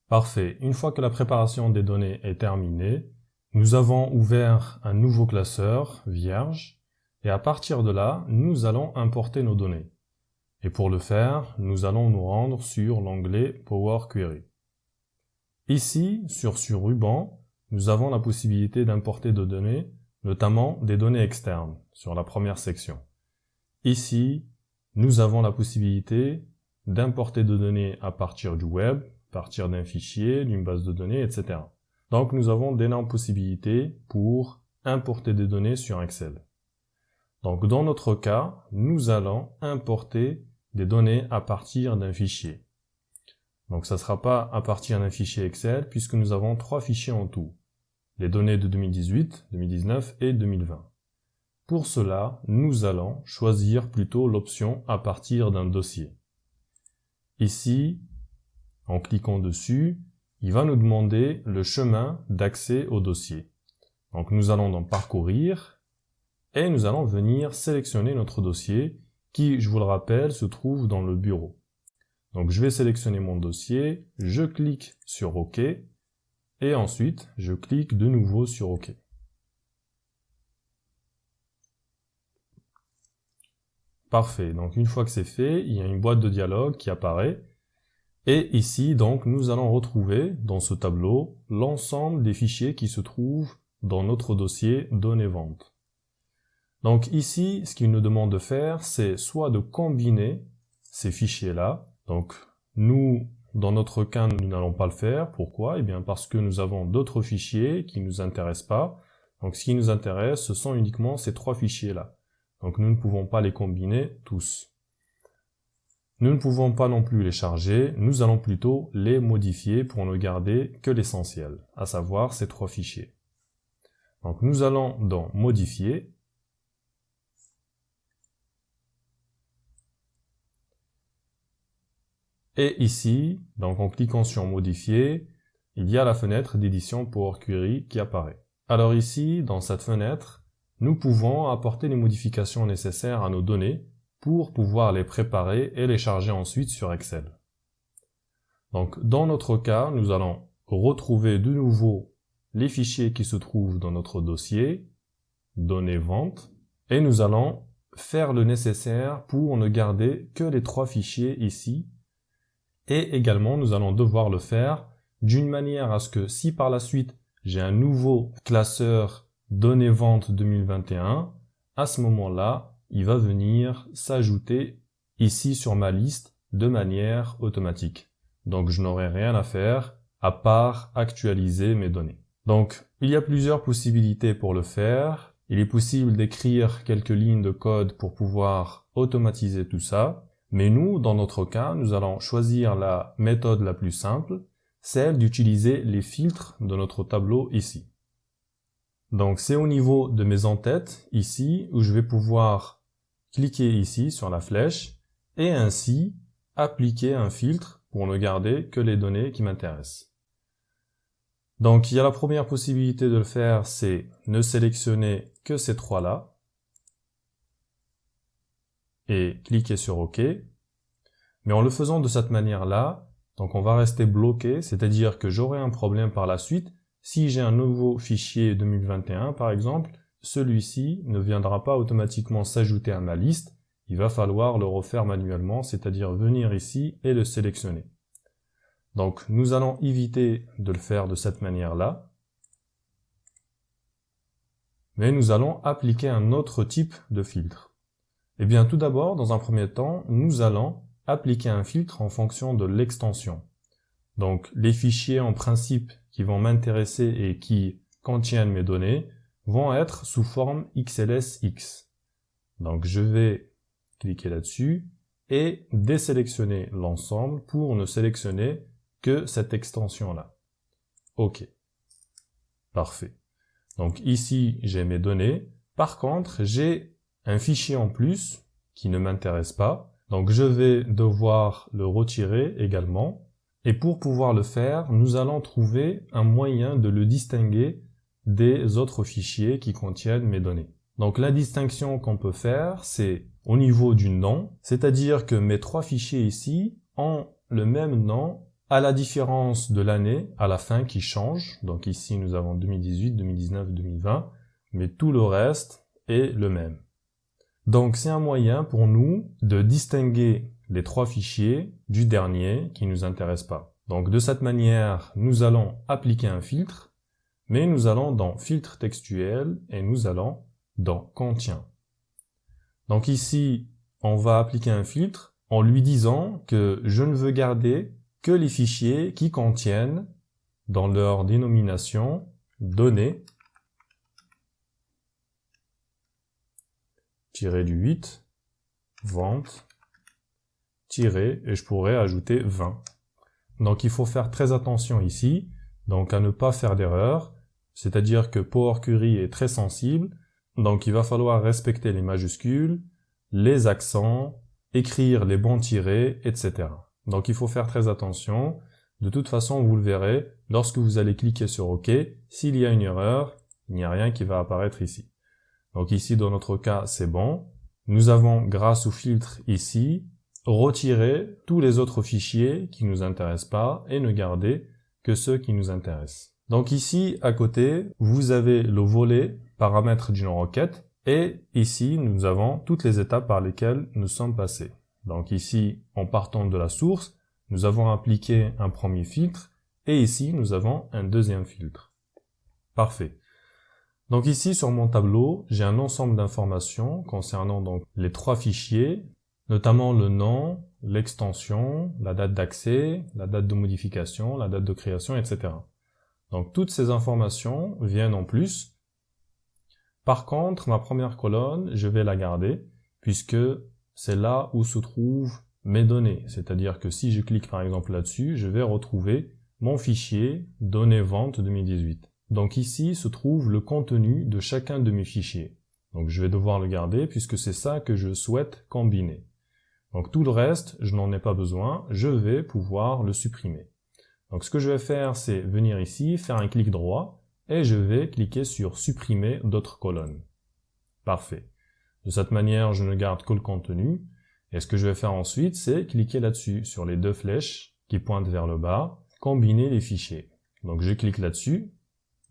Parfait. Une fois que la préparation des données est terminée, nous avons ouvert un nouveau classeur vierge et à partir de là, nous allons importer nos données. Et pour le faire, nous allons nous rendre sur l'onglet Power Query. Ici, sur ce ruban, nous avons la possibilité d'importer des données, notamment des données externes, sur la première section. Ici, nous avons la possibilité d'importer des données à partir du web, à partir d'un fichier, d'une base de données, etc. Donc nous avons d'énormes possibilités pour importer des données sur Excel. Donc dans notre cas, nous allons importer des données à partir d'un fichier. Donc ça ne sera pas à partir d'un fichier Excel puisque nous avons 3 fichiers en tout. Les données de 2018, 2019 et 2020. Pour cela, nous allons choisir plutôt l'option à partir d'un dossier. Ici, en cliquant dessus, il va nous demander le chemin d'accès au dossier. Donc nous allons dans Parcourir et nous allons venir sélectionner notre dossier qui, je vous le rappelle, se trouve dans le bureau. Donc je vais sélectionner mon dossier, je clique sur OK et ensuite je clique de nouveau sur OK. Parfait, donc une fois que c'est fait, il y a une boîte de dialogue qui apparaît. Et ici, donc, nous allons retrouver dans ce tableau l'ensemble des fichiers qui se trouvent dans notre dossier données ventes. Donc ici, ce qu'il nous demande de faire, c'est soit de combiner ces fichiers-là. Donc nous, dans notre cas, nous n'allons pas le faire. Pourquoi? Eh bien parce que nous avons d'autres fichiers qui ne nous intéressent pas. Donc ce qui nous intéresse, ce sont uniquement ces 3 fichiers-là. Donc nous ne pouvons pas les combiner tous. Nous ne pouvons pas non plus les charger, nous allons plutôt les modifier pour ne garder que l'essentiel, à savoir ces 3 fichiers. Donc nous allons dans Modifier, et ici, donc en cliquant sur Modifier, il y a la fenêtre d'édition Power Query qui apparaît. Alors ici, dans cette fenêtre, nous pouvons apporter les modifications nécessaires à nos données pour pouvoir les préparer et les charger ensuite sur Excel. Donc dans notre cas, nous allons retrouver de nouveau les fichiers qui se trouvent dans notre dossier, données ventes, et nous allons faire le nécessaire pour ne garder que les 3 fichiers ici, et également nous allons devoir le faire d'une manière à ce que si par la suite j'ai un nouveau classeur données ventes 2021, à ce moment-là, il va venir s'ajouter ici sur ma liste de manière automatique. Donc je n'aurai rien à faire à part actualiser mes données. Donc il y a plusieurs possibilités pour le faire. Il est possible d'écrire quelques lignes de code pour pouvoir automatiser tout ça. Mais nous, dans notre cas, nous allons choisir la méthode la plus simple, celle d'utiliser les filtres de notre tableau ici. Donc c'est au niveau de mes en-têtes, ici, où je vais pouvoir cliquer ici sur la flèche et ainsi appliquer un filtre pour ne garder que les données qui m'intéressent. Donc il y a la première possibilité de le faire, c'est ne sélectionner que ces 3-là et cliquer sur OK. Mais en le faisant de cette manière-là, donc on va rester bloqué, c'est-à-dire que j'aurai un problème par la suite. Si j'ai un nouveau fichier 2021 par exemple, celui-ci ne viendra pas automatiquement s'ajouter à ma liste, il va falloir le refaire manuellement, c'est-à-dire venir ici et le sélectionner. Donc nous allons éviter de le faire de cette manière-là, mais nous allons appliquer un autre type de filtre. Eh bien tout d'abord, dans un premier temps, nous allons appliquer un filtre en fonction de l'extension. Donc les fichiers en principe qui vont m'intéresser et qui contiennent mes données vont être sous forme XLSX. Donc je vais cliquer là-dessus et désélectionner l'ensemble pour ne sélectionner que cette extension-là. OK. Parfait. Donc ici, j'ai mes données. Par contre, j'ai un fichier en plus qui ne m'intéresse pas. Donc je vais devoir le retirer également. Et pour pouvoir le faire, nous allons trouver un moyen de le distinguer des autres fichiers qui contiennent mes données. Donc la distinction qu'on peut faire, c'est au niveau du nom, c'est-à-dire que mes 3 fichiers ici ont le même nom à la différence de l'année à la fin qui change. Donc ici, nous avons 2018, 2019, 2020, mais tout le reste est le même. Donc c'est un moyen pour nous de distinguer les trois fichiers du dernier qui ne nous intéresse pas. Donc de cette manière, nous allons appliquer un filtre, mais nous allons dans filtre textuel et nous allons dans contient. Donc ici, on va appliquer un filtre en lui disant que je ne veux garder que les fichiers qui contiennent dans leur dénomination données -8 vente et je pourrais ajouter 20. Donc il faut faire très attention ici, donc à ne pas faire d'erreur, c'est-à-dire que Power Query est très sensible, donc il va falloir respecter les majuscules, les accents, écrire les bons tirets, etc. Donc il faut faire très attention. De toute façon, vous le verrez, lorsque vous allez cliquer sur OK, s'il y a une erreur, il n'y a rien qui va apparaître ici. Donc ici, dans notre cas, c'est bon. Nous avons, grâce au filtre ici, retiré tous les autres fichiers qui ne nous intéressent pas et ne garder que ceux qui nous intéressent. Donc ici, à côté, vous avez le volet paramètres d'une requête et ici, nous avons toutes les étapes par lesquelles nous sommes passés. Donc ici, en partant de la source, nous avons appliqué un premier filtre et ici, nous avons un deuxième filtre. Parfait. Donc ici, sur mon tableau, j'ai un ensemble d'informations concernant donc les trois fichiers, notamment le nom, l'extension, la date d'accès, la date de modification, la date de création, etc. Donc toutes ces informations viennent en plus. Par contre, ma première colonne, je vais la garder puisque c'est là où se trouvent mes données. C'est-à-dire que si je clique par exemple là-dessus, je vais retrouver mon fichier données vente 2018. Donc ici se trouve le contenu de chacun de mes fichiers. Donc je vais devoir le garder puisque c'est ça que je souhaite combiner. Donc tout le reste, je n'en ai pas besoin, je vais pouvoir le supprimer. Donc ce que je vais faire, c'est venir ici, faire un clic droit, et je vais cliquer sur supprimer d'autres colonnes. Parfait. De cette manière, je ne garde que le contenu. Et ce que je vais faire ensuite, c'est cliquer là-dessus, sur les deux flèches qui pointent vers le bas, combiner les fichiers. Donc je clique là-dessus.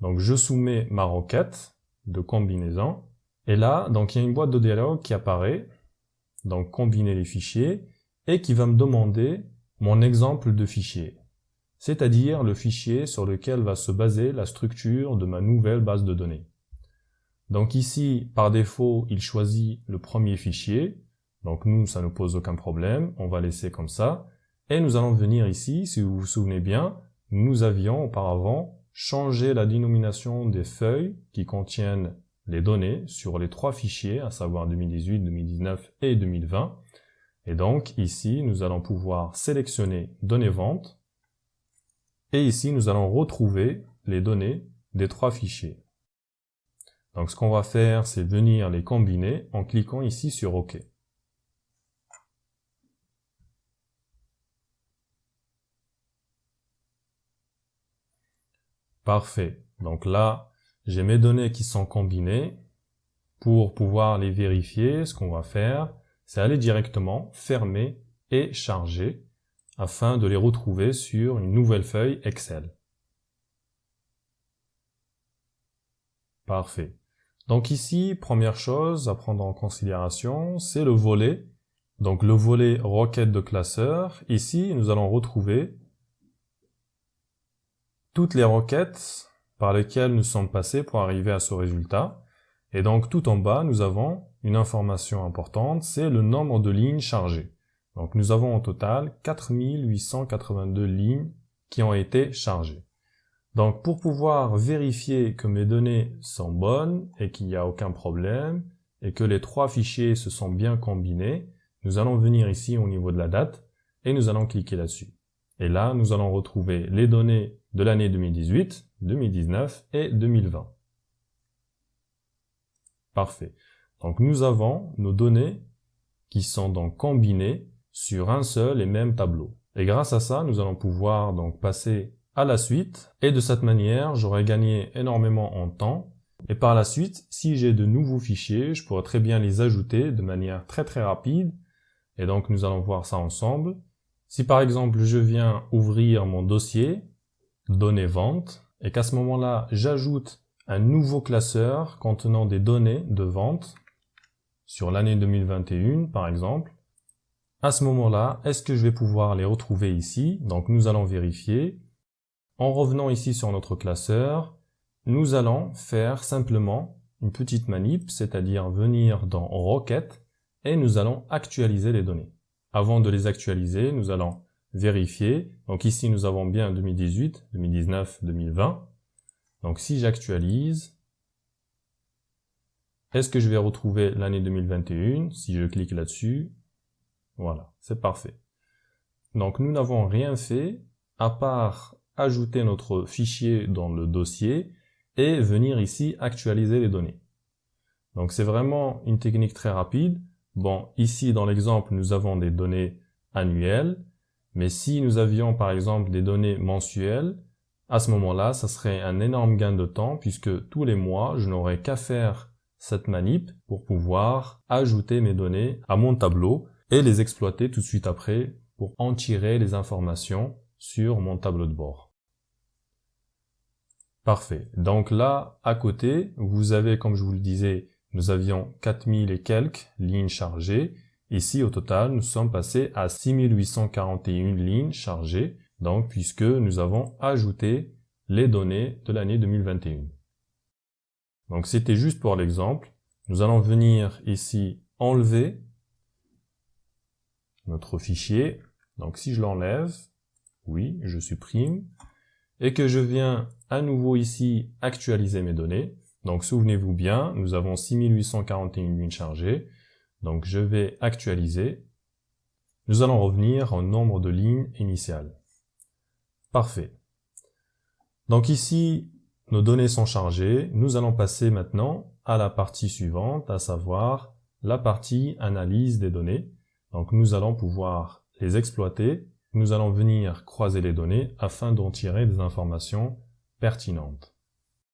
Donc je soumets ma requête de combinaison. Et là, donc il y a une boîte de dialogue qui apparaît. Donc combiner les fichiers. Et qui va me demander mon exemple de fichier. C'est-à-dire le fichier sur lequel va se baser la structure de ma nouvelle base de données. Donc ici, par défaut, il choisit le premier fichier. Donc nous, ça ne pose aucun problème. On va laisser comme ça. Et nous allons venir ici, si vous vous souvenez bien, nous avions auparavant changé la dénomination des feuilles qui contiennent les données sur les trois fichiers, à savoir 2018, 2019 et 2020. Et donc ici, nous allons pouvoir sélectionner données vente. Et ici, nous allons retrouver les données des trois fichiers. Donc ce qu'on va faire, c'est venir les combiner en cliquant ici sur OK. Parfait. Donc là, j'ai mes données qui sont combinées. Pour pouvoir les vérifier, ce qu'on va faire, c'est aller directement fermer et charger afin de les retrouver sur une nouvelle feuille Excel. Parfait. Donc ici, première chose à prendre en considération, c'est le volet. Donc le volet requête de classeur. Ici, nous allons retrouver toutes les requêtes par lesquelles nous sommes passés pour arriver à ce résultat. Et donc tout en bas, nous avons une information importante, c'est le nombre de lignes chargées. Donc nous avons au total 4882 lignes qui ont été chargées. Donc pour pouvoir vérifier que mes données sont bonnes et qu'il n'y a aucun problème et que les trois fichiers se sont bien combinés, nous allons venir ici au niveau de la date et nous allons cliquer là-dessus. Et là, nous allons retrouver les données de l'année 2018, 2019 et 2020. Parfait. Donc nous avons nos données qui sont donc combinées sur un seul et même tableau. Et grâce à ça, nous allons pouvoir donc passer à la suite. Et de cette manière, j'aurai gagné énormément en temps. Et par la suite, si j'ai de nouveaux fichiers, je pourrai très bien les ajouter de manière très rapide. Et donc nous allons voir ça ensemble. Si par exemple je viens ouvrir mon dossier, données vente, et qu'à ce moment-là, j'ajoute un nouveau classeur contenant des données de vente sur l'année 2021 par exemple, à ce moment-là, est-ce que je vais pouvoir les retrouver ici? Donc nous allons vérifier. En revenant ici sur notre classeur, nous allons faire simplement une petite manip, c'est-à-dire venir dans Requête et nous allons actualiser les données. Avant de les actualiser, nous allons vérifier. Donc ici, nous avons bien 2018, 2019, 2020. Donc si j'actualise, est-ce que je vais retrouver l'année 2021? Si je clique là-dessus, voilà, c'est parfait. Donc nous n'avons rien fait à part ajouter notre fichier dans le dossier et venir ici actualiser les données. Donc c'est vraiment une technique très rapide. Bon, ici dans l'exemple, nous avons des données annuelles, mais si nous avions par exemple des données mensuelles, à ce moment-là, ça serait un énorme gain de temps puisque tous les mois, je n'aurais qu'à faire cette manip pour pouvoir ajouter mes données à mon tableau et les exploiter tout de suite après pour en tirer les informations sur mon tableau de bord. Parfait. Donc là, à côté, vous avez, comme je vous le disais, nous avions 4000 et quelques lignes chargées. Ici, au total, nous sommes passés à 6841 lignes chargées, donc puisque nous avons ajouté les données de l'année 2021. Donc c'était juste pour l'exemple. Nous allons venir ici enlever notre fichier. Donc si je l'enlève, oui, je supprime, et que je viens à nouveau ici actualiser mes données. Donc souvenez-vous bien, nous avons 6841 lignes chargées. Donc je vais actualiser. Nous allons revenir au nombre de lignes initiales. Parfait. Donc ici, nos données sont chargées. Nous allons passer maintenant à la partie suivante, à savoir la partie analyse des données. Donc nous allons pouvoir les exploiter. Nous allons venir croiser les données afin d'en tirer des informations pertinentes.